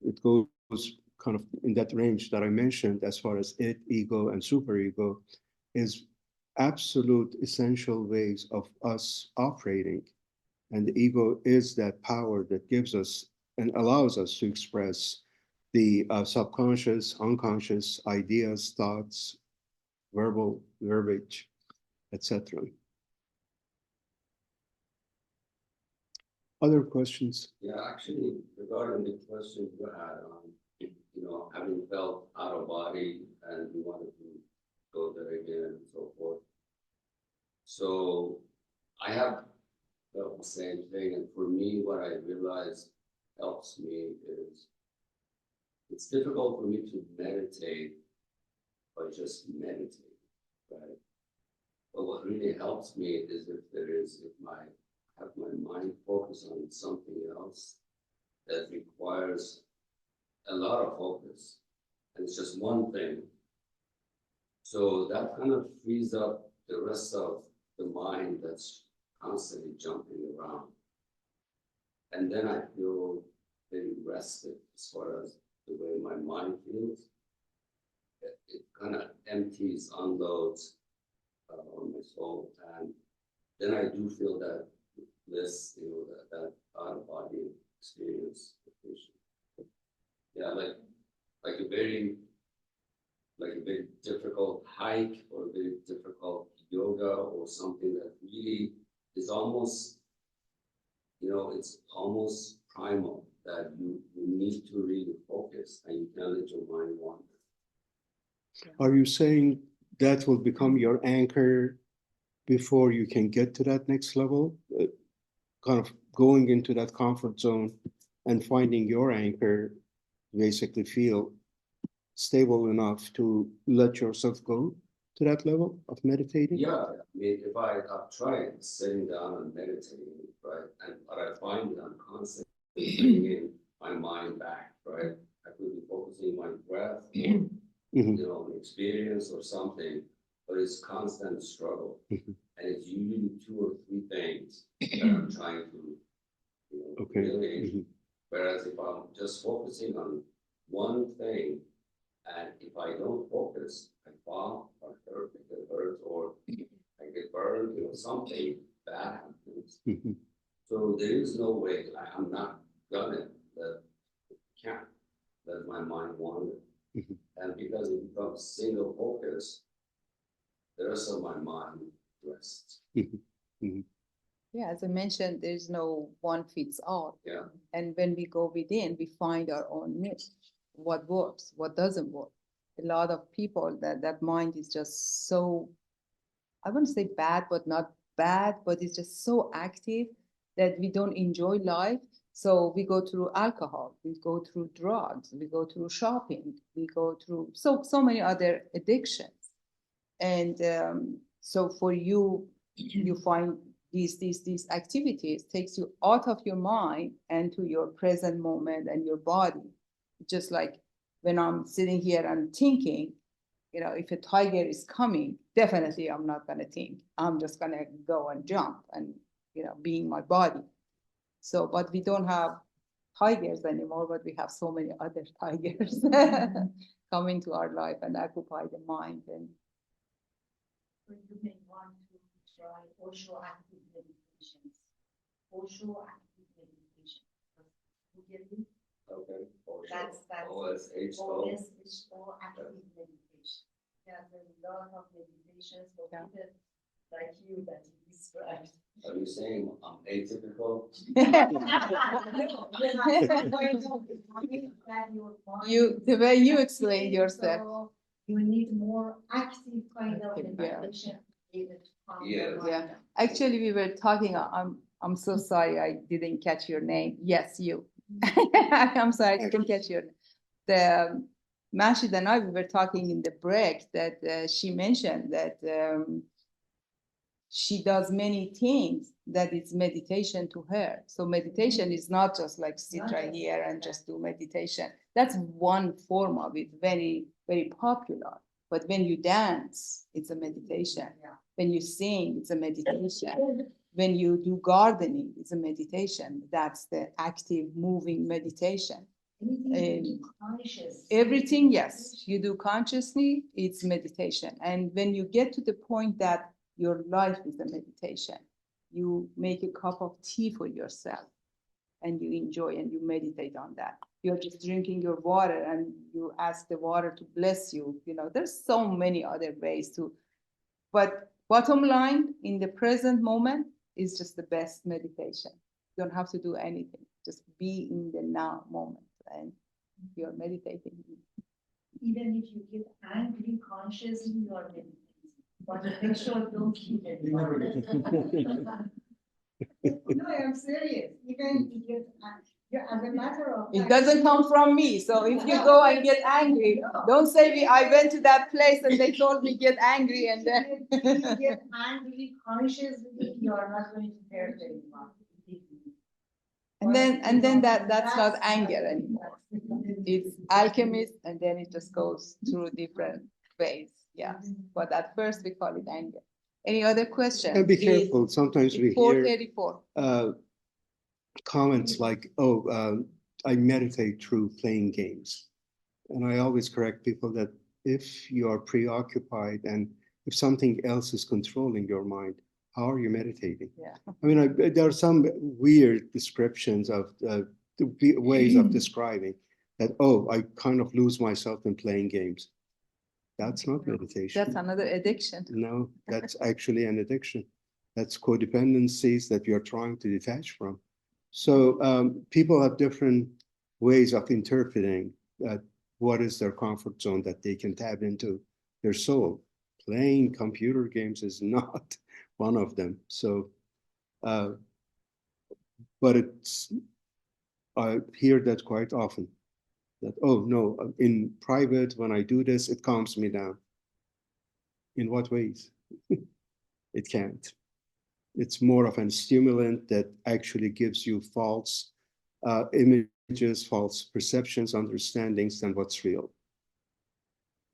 S1: It goes kind of in that range that I mentioned, as far as ego and superego, is absolute essential ways of us operating. And the ego is that power that gives us and allows us to express the subconscious, unconscious ideas, thoughts, verbiage, etc. Other questions?
S6: Yeah, actually, regarding the question you had on, having felt out of body and you wanted to go there again and so forth. So I have felt the same thing, and for me, what I realized helps me is it's difficult for me to meditate by just meditating, right? But what really helps me is if I have my mind focused on something else that requires a lot of focus, and it's just one thing. So that kind of frees up the rest of the mind that's constantly jumping around. And then I feel very rested as far as the way my mind feels. It kind of empties, unloads on my soul. And then I do feel that bliss, that out-of-body experience. Yeah, like a very difficult hike or a very difficult yoga or something that really is almost, it's almost primal, that you need to really focus and you can't let your mind wander.
S1: Are you saying that will become your anchor before you can get to that next level? Kind of going into that comfort zone and finding your anchor, basically feel stable enough to let yourself go to that level of meditating?
S6: Yeah, I mean, if I've tried sitting down and meditating, right, and what I find that I'm constantly bringing my mind back, right? I could be focusing my breath, or, an experience or something, but it's constant struggle, and it's usually 2 or 3 things that I'm trying to, really. Whereas if I'm just focusing on one thing, and if I don't focus, I fall, or I get hurt, or I get burned, something bad happens. So there is no way, I'm not gonna can't let my mind wander. And because it becomes single focus, the rest of my mind rests.
S3: Yeah, as I mentioned, there's no one fits all.
S6: Yeah.
S3: And when we go within, we find our own niche, what works, what doesn't work. A lot of people that mind is just so, I wouldn't say bad, but not bad, but it's just so active that we don't enjoy life. So we go through alcohol, we go through drugs, we go through shopping, we go through so many other addictions. And so for you, you find these activities takes you out of your mind and to your present moment and your body. Just like when I'm sitting here and thinking, you know, if a tiger is coming, definitely I'm not gonna think. I'm just gonna go and jump and, you know, be in my body. So, but we don't have tigers anymore, but we have so many other tigers come into our life and occupy the mind. And
S5: You may want to try Osho active meditations. Osho active meditation. You get it?
S6: Okay.
S5: That's
S6: OSHO.
S5: OSHO active meditation. Yeah, there's a lot of meditations for
S3: Yeah.
S5: people like you that you described.
S6: Are you saying I'm atypical?
S3: The way you explain yourself.
S5: So you need more active kind of
S3: Active, yeah.
S5: meditation.
S3: Yeah, actually, we were talking. I'm so sorry I didn't catch your name. Yes, you. I'm sorry I didn't catch your name. The Mashid and I, we were talking in the break that she mentioned that she does many things that is meditation to her. So meditation is not just like sit right here and just do meditation. That's one form of it, very, very popular. But when you dance, it's a meditation.
S5: Yeah.
S3: When you sing, it's a meditation. When you do gardening, it's a meditation. That's the active, moving meditation.
S5: Anything conscious.
S3: Everything, yes, you do consciously, it's meditation. And when you get to the point that your life is a meditation, you make a cup of tea for yourself and you enjoy and you meditate on that. You're just drinking your water and you ask the water to bless you. You know, there's so many other ways to, but bottom line, in the present moment is just the best meditation. You don't have to do anything. Just be in the now moment and you're meditating.
S5: Even if you get angry consciously, you are meditating. But make sure don't keep it. No, I'm serious. Even if you get as a matter of
S3: It
S5: fact-
S3: doesn't come from me. So if you go and get angry, don't say I went to that place and they told me get angry and then.
S5: If you get angry consciously, you are not going to hurt anyone.
S3: And then that's not anger anymore. It's alchemist, and then it just goes through different ways. Yeah, but at first we call it anger. Any other questions?
S1: And be careful, sometimes we hear
S3: 4:34.
S1: comments like, oh, I meditate through playing games. And I always correct people that if you are preoccupied and if something else is controlling your mind, how are you meditating?
S3: Yeah.
S1: I mean, there are some weird descriptions of ways of describing that, oh, I kind of lose myself in playing games. That's not meditation.
S3: That's another addiction.
S1: No, that's actually an addiction. That's codependencies that you're trying to detach from. So people have different ways of interpreting what is their comfort zone that they can tap into their soul. Playing computer games is not one of them. So, but I hear that quite often. That, oh no, in private, when I do this, it calms me down. In what ways? It can't. It's more of a stimulant that actually gives you false images, false perceptions, understandings than what's real.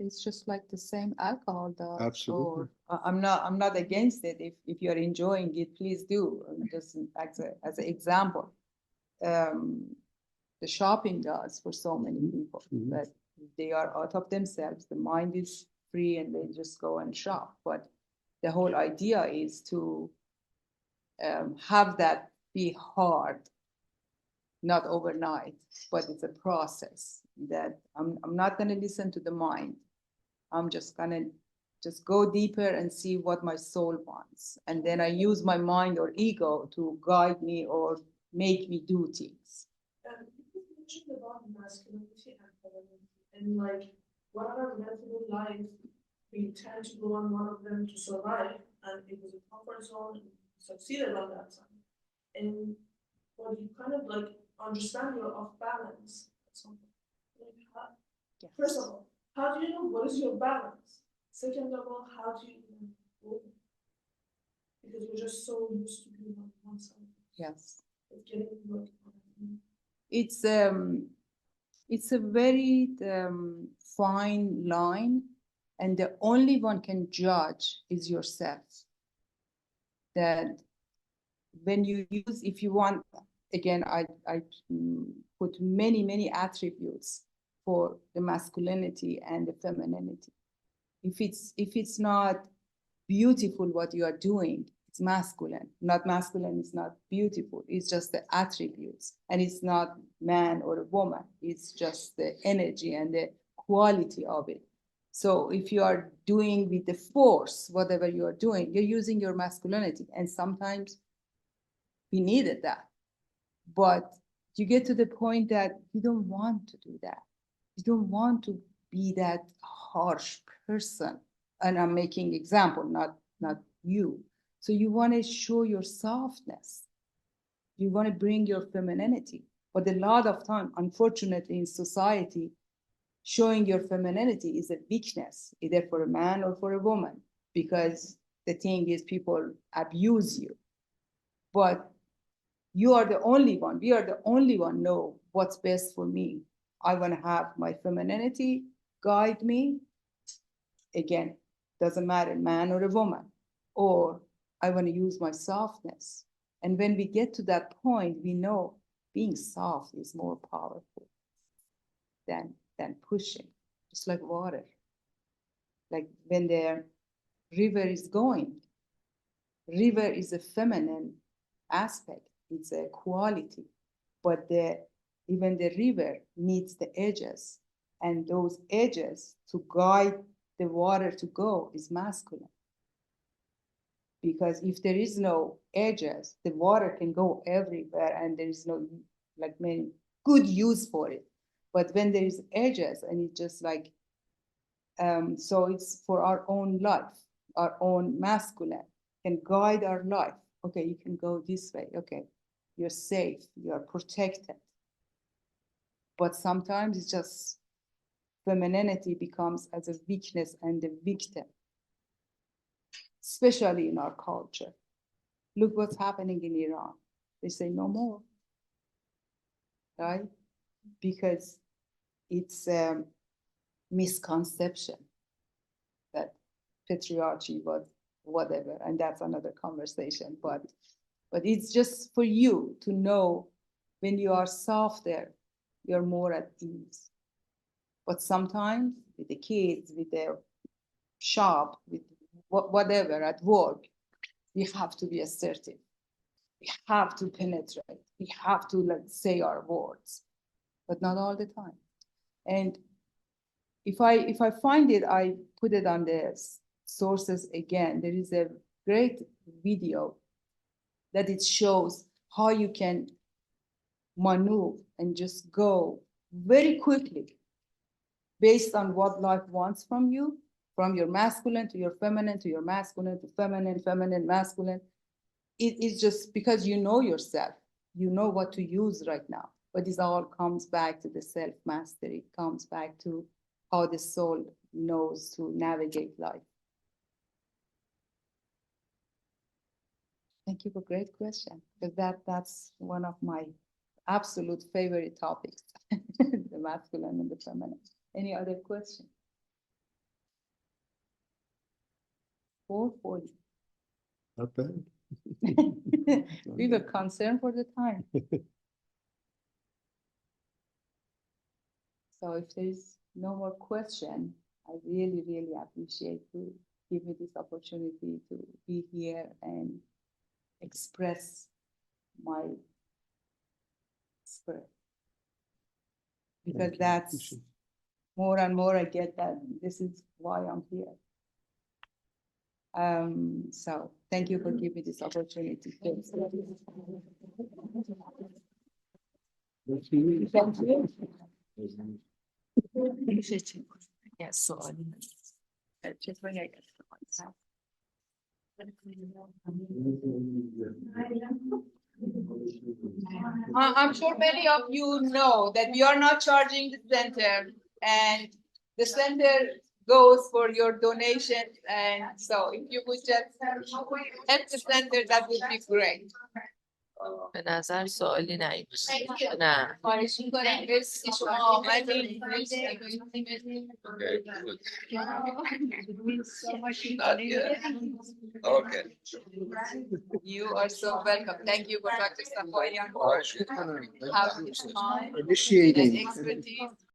S3: It's just like the same alcohol does.
S1: Absolutely.
S3: Or I'm not against it. If you're enjoying it, please do. Just as an example, the shopping does for so many people that they are out of themselves. The mind is free and they just go and shop. But the whole idea is to have that be hard, not overnight, but it's a process that I'm not going to listen to the mind. I'm just going to Just go deeper and see what my soul wants. And then I use my mind or ego to guide me or make me do things.
S7: You mentioned about masculinity and femininity, and like whatever we went through life, we tend to go on one of them to survive, and it was a comfort zone, and we succeeded on that time. And when you kind of like understand you're off balance at some point, like
S3: Yes.
S7: first of all, how do you know what is your balance? Second of all, how do you know? Because you're just so used to being on one side.
S3: Yes.
S7: It's getting like,
S3: It's a very fine line, and the only one can judge is yourself. That when you use, if you want, again, I put many attributes for the masculinity and the femininity. If it's not beautiful what you are doing, it's masculine. Not masculine is not beautiful. It's just the attributes, and it's not man or a woman. It's just the energy and the quality of it. So if you are doing with the force, whatever you are doing, you're using your masculinity, and sometimes we needed that. But you get to the point that you don't want to do that. You don't want to be that harsh person. And I'm making example, not you. So you want to show your softness. You want to bring your femininity. But a lot of time, unfortunately, in society, showing your femininity is a weakness, either for a man or for a woman, because the thing is people abuse you. But you are the only one, we are the only one know what's best for me. I want to have my femininity guide me. Again, doesn't matter, man or a woman. Or I want to use my softness. And when we get to that point, we know being soft is more powerful than pushing, just like water. Like when the river is going, river is a feminine aspect, it's a quality, but even the river needs the edges, and those edges to guide the water to go is masculine. Because if there is no edges, the water can go everywhere and there is no like many good use for it. But when there is edges and it's just like, so it's for our own life, our own masculine can guide our life. Okay, you can go this way. Okay, you're safe, you're protected. But sometimes it's just femininity becomes as a weakness and the victim, especially in our culture. Look what's happening in Iran. They say no more, right? Because it's a misconception that patriarchy was whatever, and that's another conversation. But it's just for you to know when you are softer, you're more at ease. But sometimes with the kids, with the shop, with whatever at work, we have to be assertive. We have to penetrate. We have to say our words, but not all the time. And if I find it, I put it on the sources again. There is a great video that it shows how you can maneuver and just go very quickly based on what life wants from you, from your masculine to your feminine, to your masculine to feminine, feminine, masculine. It is just because you know yourself, you know what to use right now. But this all comes back to the self-mastery, it comes back to how the soul knows to navigate life. Thank you for a great question, because that's one of my absolute favorite topics, the masculine and the feminine. Any other question? 4:40.
S1: Not bad.
S3: We were concerned for the time. So if there's no more question, I really appreciate you give me this opportunity to be here and express my spirit. Because that's more and more I get that this is why I'm here. So thank you for giving me this opportunity. Thank you.
S2: میشه چه یه سوالی چطوری اگر سوال
S3: I'm sure many of you know that we are not charging the center, and the center goes for your donation. And so if you would just help the center, that would be great.
S2: به نظر سوالی نیست نه
S3: خواهش می‌کنم. مرسی شما آمدید.
S6: Okay, good. Okay.
S3: You are so welcome. Thank you for Dr. Safarian for having this time and
S1: Initiating.
S3: expertise.